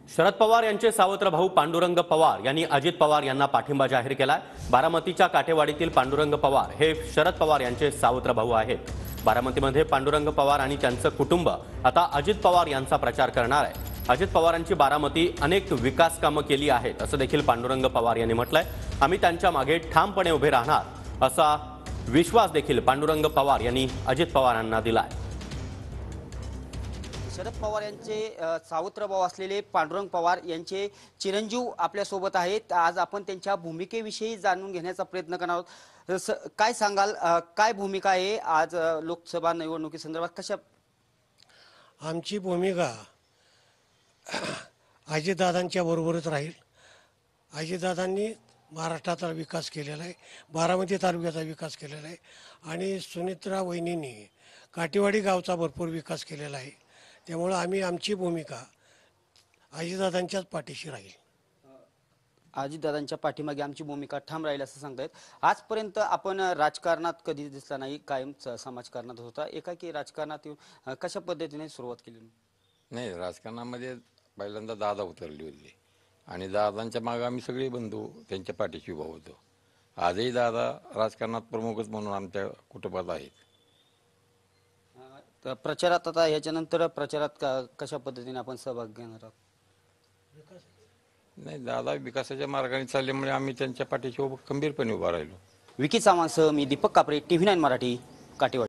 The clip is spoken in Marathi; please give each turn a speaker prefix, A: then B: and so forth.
A: शरद पवार यांचे सावत्र भाऊ पांडुरंग पवार यांनी अजित पवार यांना पाठिंबा जाहीर केलाय। बारामतीच्या काटेवाडीतील पांडुरंग पवार हे शरद पवार यांचे सावत्र भाऊ आहेत। बारामतीमध्ये पांडुरंग पवार आणि त्यांचं कुटुंब आता अजित पवार यांचा प्रचार करणार आहे। अजित पवारांची बारामती अनेक विकास कामं केली आहेत असं देखील पांडुरंग पवार यांनी म्हटलंय। आम्ही त्यांच्या मागे ठामपणे उभे राहणार असा विश्वास देखील पांडुरंग पवार यांनी अजित पवारांना दिलाय।
B: शरद पवार यांचे सावत्र भाऊ असलेले पांडुरंग पवार यांचे चिरंजीव आपल्या सोबत आहेत। आज आपण त्यांच्या भूमिकेविषयी जाणून घेण्याचा प्रयत्न करणार आहोत। काय सांगाल, काय भूमिका आहे आज लोकसभा निवडणुकीसंदर्भात? कशा
C: आमची भूमिका अजितदादांच्या बरोबरच राहील। अजितदादांनी महाराष्ट्राचा विकास केलेला आहे, बारामती तालुक्याचा विकास केलेला आहे आणि सुनित्रा वहिनींनी काटेवाडी गावचा भरपूर विकास केलेला आहे। त्यामुळे आम्ही आमची भूमिका अजितदादांच्याच पाठीशी राहील।
B: अजितदादांच्या पाठीमागे आमची भूमिका ठाम राहील असं सांगतायत। आजपर्यंत आपण राजकारणात कधी दिसला नाही, कायम समाजकारणात होता। एकाकी राजकारणात येऊन कशा पद्धतीने सुरुवात केली?
D: नाही, राजकारणामध्ये पहिल्यांदा दादा उतरली होती आणि दादांच्या मागे आम्ही सगळे बंधू त्यांच्या पाठीशी उभा होतो। आजही दादा राजकारणात प्रमुखच म्हणून आमच्या कुटुंबात आहेत।
B: तर प्रचारात आता याच्यानंतर प्रचारात कशा पद्धतीने आपण सहभाग घेणार आहोत?
D: नाही, दादा विकासाच्या मार्गाने चालल्यामुळे आम्ही त्यांच्या पाठीशी खंबीरपणे उभा राहिलो।
B: विकी सावंतसह मी दीपक कापरे, TV9 मराठी, काटेवाडी।